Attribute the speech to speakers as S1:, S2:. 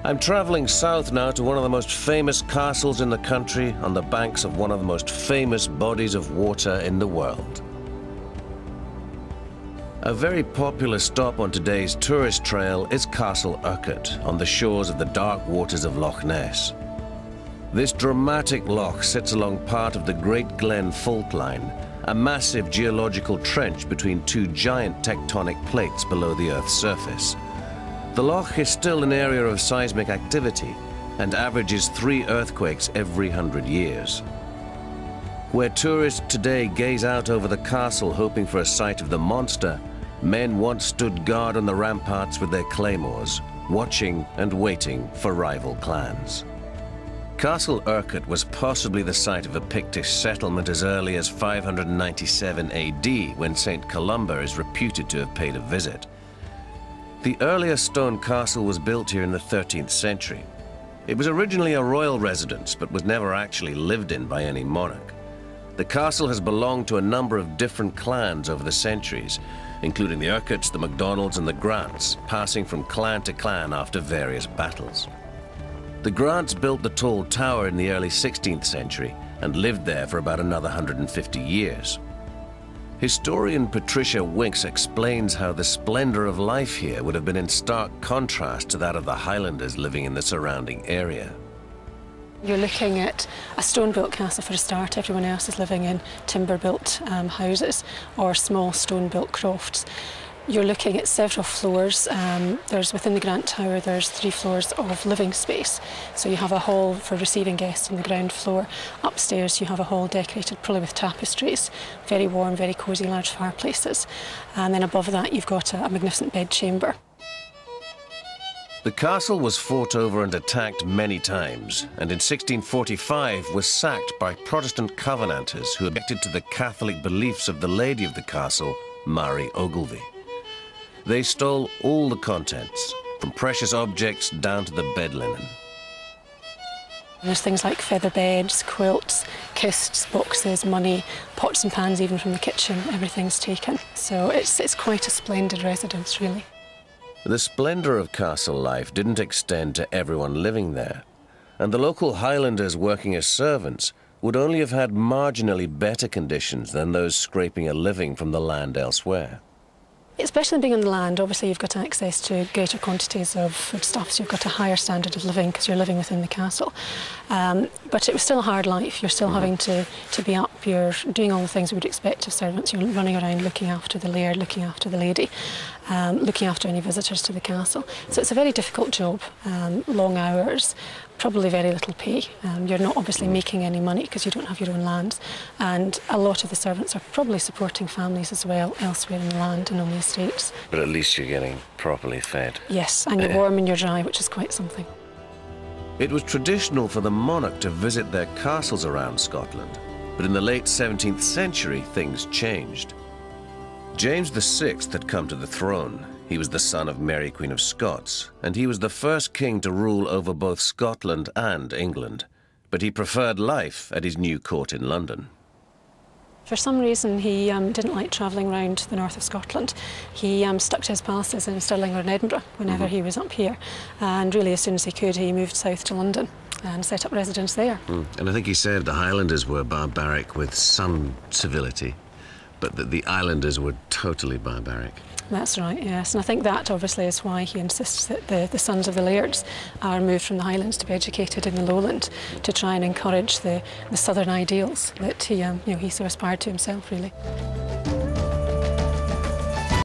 S1: I'm traveling south now to one of the most famous castles in the country on the banks of one of the most famous bodies of water in the world. A very popular stop on today's tourist trail is Castle Urquhart on the shores of the dark waters of Loch Ness. This dramatic loch sits along part of the Great Glen Fault Line, a massive geological trench between two giant tectonic plates below the Earth's surface. The loch is still an area of seismic activity and averages 3 earthquakes every 100 years. Where tourists today gaze out over the castle hoping for a sight of the monster, men once stood guard on the ramparts with their claymores, watching and waiting for rival clans. Castle Urquhart was possibly the site of a Pictish settlement as early as 597 AD, when St. Columba is reputed to have paid a visit. The earliest stone castle was built here in the 13th century. It was originally a royal residence, but was never actually lived in by any monarch. The castle has belonged to a number of different clans over the centuries, including the Urquharts, the MacDonalds, and the Grants, passing from clan to clan after various battles. The Grants built the tall tower in the early 16th century and lived there for about another 150 years. Historian Patricia Winks explains how the splendor of life here would have been in stark contrast to that of the Highlanders living in the surrounding area.
S2: You're looking at a stone-built castle for a start. Everyone else is living in timber-built houses or small stone-built crofts. You're looking at several floors. Within the Grant Tower, there's 3 floors of living space. So you have a hall for receiving guests on the ground floor. Upstairs, you have a hall decorated probably with tapestries, very warm, very cosy, large fireplaces. And then above that, you've got a magnificent bedchamber.
S1: The castle was fought over and attacked many times, and in 1645 was sacked by Protestant Covenanters who objected to the Catholic beliefs of the lady of the castle, Mary Ogilvie. They stole all the contents, from precious objects down to the bed linen.
S2: There's things like feather beds, quilts, kists, boxes, money, pots and pans even from the kitchen. Everything's taken. So it's quite a splendid residence, really.
S1: The splendour of castle life didn't extend to everyone living there, and the local Highlanders working as servants would only have had marginally better conditions than those scraping a living from the land elsewhere.
S2: Especially being on the land, obviously you've got access to greater quantities of foodstuffs, you've got a higher standard of living because you're living within the castle. But it was still a hard life. You're still having to be up, you're doing all the things we would expect of servants. You're running around looking after the laird, looking after the lady, looking after any visitors to the castle. So it's a very difficult job, long hours, probably very little pay. You're not obviously making any money because you don't have your own lands, and a lot of the servants are probably supporting families as well elsewhere in the land and on the estates.
S1: But at least you're getting properly fed.
S2: Yes, and you're warm and you're dry, which is quite something.
S1: It was traditional for the monarch to visit their castles around Scotland, but in the late 17th century things changed. James VI had come to the throne. He was the son of Mary, Queen of Scots, and he was the first king to rule over both Scotland and England. But he preferred life at his new court in London.
S2: For some reason, he didn't like travelling around the north of Scotland. He stuck to his palaces in Stirling or in Edinburgh whenever he was up here. And really, as soon as he could, he moved south to London and set up residence there.
S1: And I think he said the Highlanders were barbaric with some civility, but that the Islanders were totally barbaric.
S2: That's right, yes. And I think that obviously is why he insists that the sons of the lairds are moved from the Highlands to be educated in the lowland, to try and encourage the southern ideals that he so aspired to himself, really.